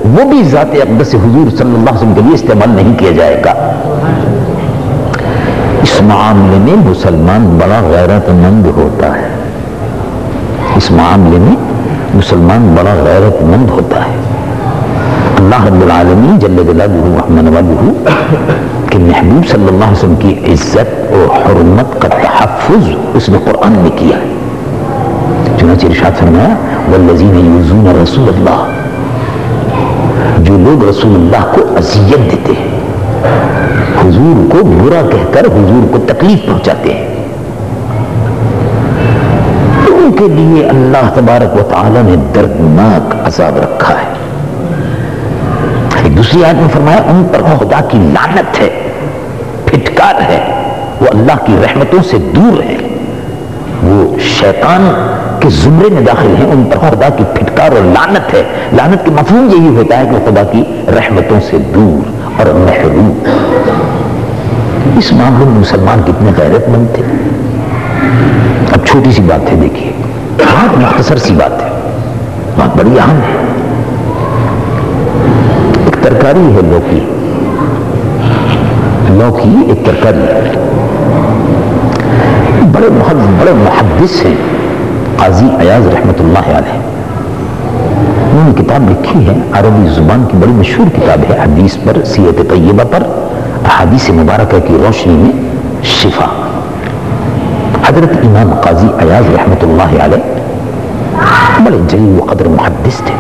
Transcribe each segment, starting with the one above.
وہ بھی ذات اقدس حضور صلی اللہ علیہ وسلم کے لیے استعمال نہیں کیا جائے گا۔ اس معاملے میں مسلمان بڑا غیرت مند ہوتا ہے، اس معاملے میں مسلمان بڑا غیرت مند ہوتا ہے۔ اللہ رب العالمین جل جلالہ وعلا کہ محبوب صلی اللہ علیہ وسلم کی عزت اور حرمت کا تحفظ اس نے قرآن میں کیا ہے۔ چنانچہ ارشاد فرمایا والذین یؤذون رسول اللہ، جو لوگ رسول اللہ کو اذیت دیتے ہیں، حضور کو برا کہہ کر حضور کو تکلیف پہنچاتے ہیں، ان کے لیے اللہ تبارک و تعالی نے دردناک عذاب رکھا ہے۔ ایک دوسری آیت میں فرمایا ان پر خدا کی لعنت ہے، پھٹکار ہے، وہ اللہ کی رحمتوں سے دور ہے، وہ شیطان کے زمرے میں داخل ہیں، ان پر خدا کی پھٹکار اور لعنت ہے۔ لعنت کا مفہوم یہی ہوتا ہے کہ خدا کی رحمتوں سے دور اور محروم۔ اس معاملے میں مسلمان کتنے غیرت مند تھے۔ اب چھوٹی سی بات ہے، دیکھیے بہت مختصر سی بات ہے، بہت بڑی اہم ہے۔ ایک ترکاری ہے لوکی، لوکی ایک ترکاری ہے۔ بڑے محدث ہیں قاضی ایاز رحمۃ اللہ علیہ، انہوں نے کتاب لکھی ہے، عربی زبان کی بڑی مشہور کتاب ہے، حدیث پر، سیرت طیبہ پر، احادیث مبارکہ کی روشنی میں شفا۔ حضرت امام قاضی ایاز رحمۃ اللہ علیہ بڑے جلیل و قدر محدث تھے،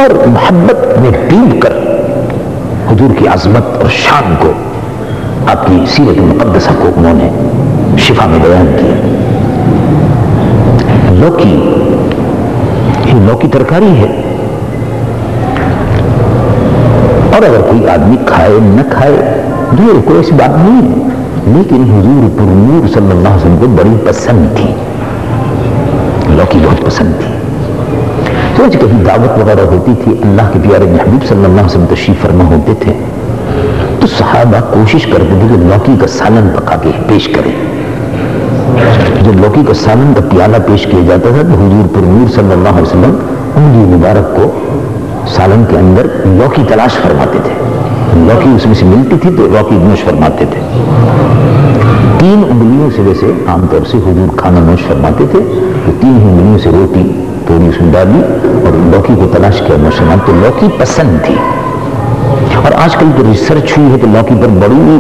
اور محبت میں ڈوب کر حضور کی عظمت اور شان کو، آپ کی سیرت مقدسہ کو انہوں نے شفا میں بیان کیا۔ لوکی، یہ لوکی ترکاری ہے، اور اگر کوئی آدمی کھائے نہ کھائے یہ کوئی ایسی بات نہیں ہے، لیکن حضور پر نور صلی اللہ علیہ وسلم کو بڑی پسند تھی، لوکی بہت پسند تھی۔ تو کہیں دعوت وغیرہ ہوتی تھی، اللہ کے پیارے محبوب صلی اللہ علیہ وسلم تشریف فرما ہوتے تھے، تو صحابہ کوشش کرتے تھے کہ لوکی کا سالن پکا کے پیش کریں۔ جب لوکی کا سالن کا پیالہ پیش کیا جاتا تھا تو حضور پر نور صلی اللہ علیہ وسلم انگلی مبارک کو سالن کے اندر لوکی تلاش فرماتے تھے، لوکی اس میں سے ملتی تھی تو لوکی نوش فرماتے تھے۔ 3 انگلیوں سے ویسے عام طور سے حضور کھانا نوش فرماتے تھے، تو 3 انگلیوں سے روٹی تھوڑی اس میں ڈالی اور لوکی کو تلاش کیا نوش فرماتے، تو لوکی پسند تھی۔ اور آج کل تو ریسرچ ہوئی ہے کہ لوکی پر بڑی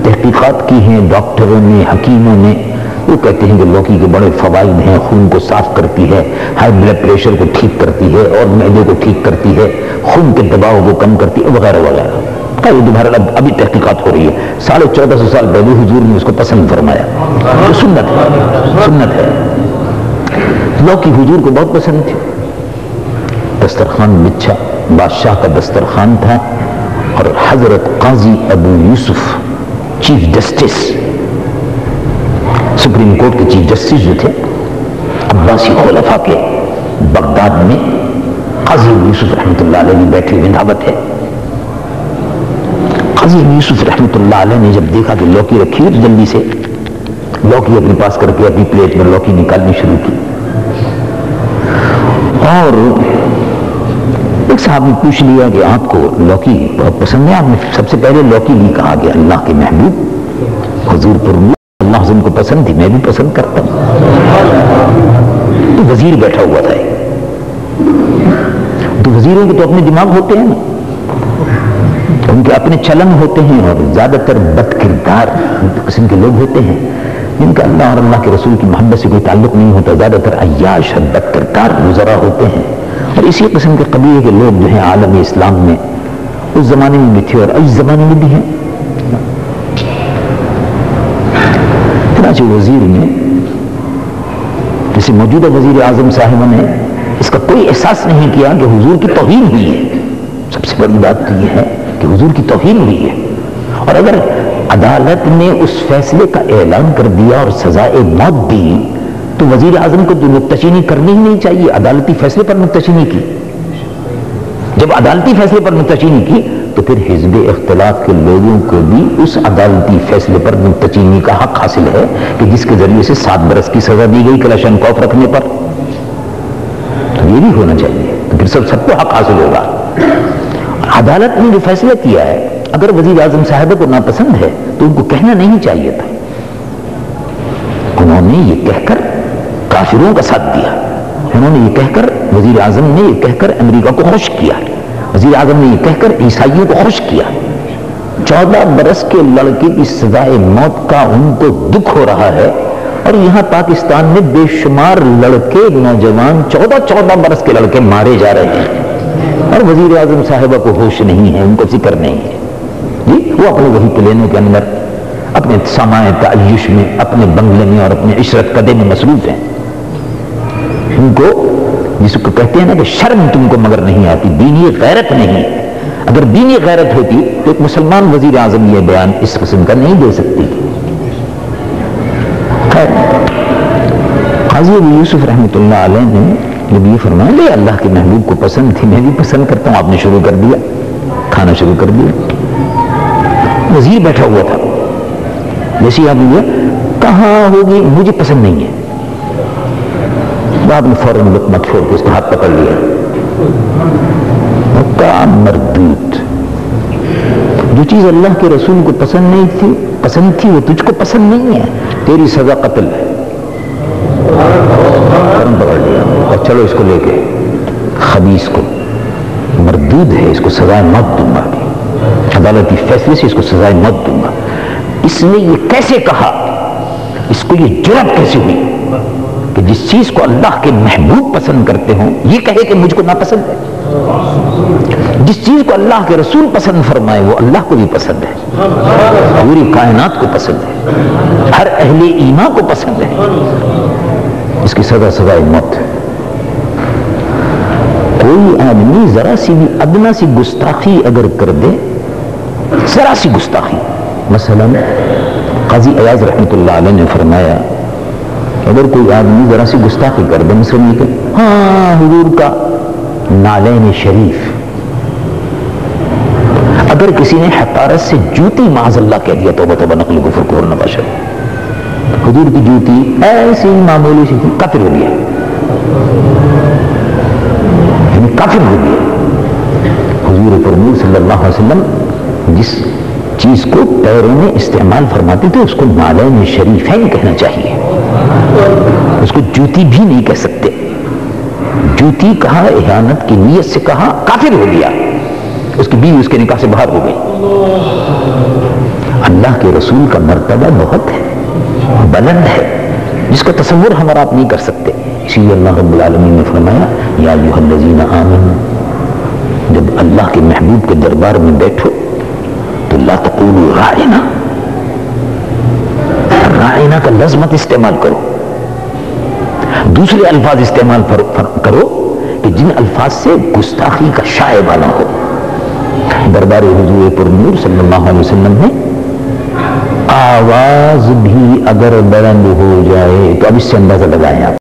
تحقیقات کی ہیں ڈاکٹروں نے، حکیموں نے، وہ کہتے ہیں کہ لوکی کے بڑے فوائد ہیں، خون کو صاف کرتی ہے، ہائی بلڈ پریشر کو ٹھیک کرتی ہے، اور معدے کو ٹھیک کرتی ہے، خون کے دباؤ کو کم کرتی ہے، وغیرہ وغیرہ۔ یہ دوبارہ ابھی تحقیقات ہو رہی ہے، 1450 سال پہلے حضور نے اس کو پسند فرمایا، تو سنت ہے، سنت ہے۔ لوکی حضور کو بہت پسند تھی۔ دسترخوان بچھا، بادشاہ کا دسترخوان تھا، اور حضرت قاضی ابو یوسف چیف جسٹس، سپریم کورٹ کے چیف جسٹس جو تھے عباسی خلفاء کے، بغداد میں قاضی ابو یوسف رحمۃ اللہ علیہ نے بیٹھے ہوئے دعوت ہے۔ قاضی ابو یوسف رحمۃ اللہ علیہ نے جب دیکھا کہ لوکی رکھی ہے تو جلدی سے لوکی اپنے پاس کر کے اپنی پلیٹ میں لوکی نکالنی شروع کی، اور ایک صاحب نے پوچھ لیا کہ آپ کو لوکی بہت پسند ہے، آپ نے سب سے پہلے لوکی لی، کہا کہ اللہ کے محبوب حضور پر اللہ حضور کو پسند تھی، میں بھی پسند کرتا ہوں۔ تو وزیر بیٹھا ہوا تھا، تو وزیروں کے تو اپنے دماغ ہوتے ہیں نا، ان کے اپنے چلن ہوتے ہیں، اور زیادہ تر بد کردار قسم کے لوگ ہوتے ہیں جن کا اللہ اور اللہ کے رسول کی محبت سے کوئی تعلق نہیں ہوتا، زیادہ تر عیاش اور بد کردار وزراء ہوتے ہیں، اور اسی قسم کے قبیلے کے لوگ جو ہیں عالم اسلام میں اس زمانے میں بھی تھے اور اس زمانے میں بھی ہیں۔ چنانچہ وزیر نے، جیسے موجودہ وزیر اعظم صاحب نے اس کا کوئی احساس نہیں کیا کہ حضور کی توہین ہوئی ہے۔ سب سے بڑی بات تو یہ ہے کہ حضور کی توہین ہوئی ہے، اور اگر عدالت نے اس فیصلے کا اعلان کر دیا اور سزائے موت دی تو وزیر اعظم کو نکتہ کرنی ہی نہیں چاہیے، عدالتی فیصلے پر نکتہ کی۔ جب عدالتی فیصلے پر نکتہ کی تو پھر حزب اختلاف کے لوگوں کو بھی اس عدالتی فیصلے پر نکتہ کا حق حاصل ہے کہ جس کے ذریعے سے 7 برس کی سزا دی گئی کلاشنکوف رکھنے پر، تو یہ بھی ہونا چاہیے۔ تو پھر سب کو حق حاصل ہوگا. عدالت نے جو فیصلہ کیا ہے، اگر وزیر اعظم صاحبہ کو ناپسند ہے تو ان کو کہنا نہیں چاہیے تھا. انہوں نے یہ کہہ کر کافروں کا ساتھ دیا، انہوں نے یہ کہہ کر، وزیر اعظم نے یہ کہہ کر امریکہ کو خوش کیا، وزیر اعظم نے یہ کہہ کر عیسائیوں کو خوش کیا. 14 برس کے لڑکے کی سزائے موت کا ان کو دکھ ہو رہا ہے، اور یہاں پاکستان میں بے شمار لڑکے، نوجوان 14 برس کے لڑکے مارے جا رہے ہیں، اور وزیر اعظم صاحبہ کو ہوش نہیں ہے، ان کو فکر نہیں ہے. جی وہ اپنے وہی پلینوں کے اندر اپنے سامائے تعیش میں، اپنے بنگلے میں اور اپنے عشرت قدے میں مصروف ہیں. ان کو جس کو کہتے ہیں نا کہ شرم تم کو مگر نہیں آتی، دینی غیرت نہیں. اگر دینی غیرت ہوتی تو ایک مسلمان وزیر اعظم یہ بیان اس قسم کا نہیں دے سکتی. قاضی ابو یوسف رحمۃ اللہ علیہ نے جب یہ فرمایا لے اللہ کے محبوب کو پسند تھی، میں بھی پسند کرتا ہوں، آپ نے شروع کر دیا، کھانا شروع کر دیا. وزیر بیٹھا ہوا تھا، جیسے آپ نے کہاں ہوگی مجھے پسند نہیں ہے، آپ نے فوراً لقمہ چھوڑ کے اس کا ہاتھ پکڑ لیا. مردود، جو چیز اللہ کے رسول کو پسند تھی وہ تجھ کو پسند نہیں ہے، تیری سزا قتل ہے. پکڑ لیا اور چلو اس کو لے کے خبیث کو، مردود ہے، اس کو سزائے موت دوں گا، عدالتی فیصلے سے اس کو سزائے موت دوں گا. اس نے یہ کیسے کہا، اس کو یہ جرأت کیسے ہوئی کہ جس چیز کو اللہ کے محبوب پسند کرتے ہوں یہ کہے کہ مجھ کو ناپسند ہے. جس چیز کو اللہ کے رسول پسند فرمائے وہ اللہ کو بھی پسند ہے، پوری کائنات کو پسند ہے، ہر اہل ایمان کو پسند ہے. اس کی سزا سزائے موت ہے. کوئی آدمی ذرا سی بھی ادنا سی گستاخی اگر کر دے، ذرا سی گستاخی، مثلا قاضی ایاز رحمۃ اللہ علیہ نے فرمایا اگر کوئی آدمی ذرا سی گستاخی کر دے، مثلا یہ کہ ہاں حضور کا نالین شریف، اگر کسی نے حقارت سے جوتی معاذ اللہ کہہ دیا، توبہ توبہ نقل کفر کفر نباشر، حضور کی جوتی ایسی معمولی سی تھی، کافر ہو گیا، یعنی کافر ہو گیا. حضور پرمور صلی اللہ علیہ وسلم جس چیز کو پیروں میں استعمال فرماتے تھے اس کو نالین شریفین کہنا چاہیے، اس کو جوتی بھی نہیں کہہ سکتے. جوتی کہا، اہانت کی نیت سے کہا، کافر ہو گیا، اس کی بیوی اس کے نکاح سے باہر ہو گئی. اللہ کے رسول کا مرتبہ بہت ہے، بلند ہے، جس کا تصور ہم اور آپ نہیں کر سکتے. اسی لیے اللہ رب العالمین نے فرمایا یا ایھا الذین آمنوا، جب اللہ کے محبوب کے دربار میں بیٹھو تو لا تقولوا راعنا، راعنا کا لفظ مت استعمال کرو، دوسرے الفاظ استعمال کرو کہ جن الفاظ سے گستاخی کا شائبہ نہ ہو. دربار حضور پرنور صلی اللہ علیہ وسلم میں آواز بھی اگر بلند ہو جائے تو اب اس سے اندازہ لگائیں آپ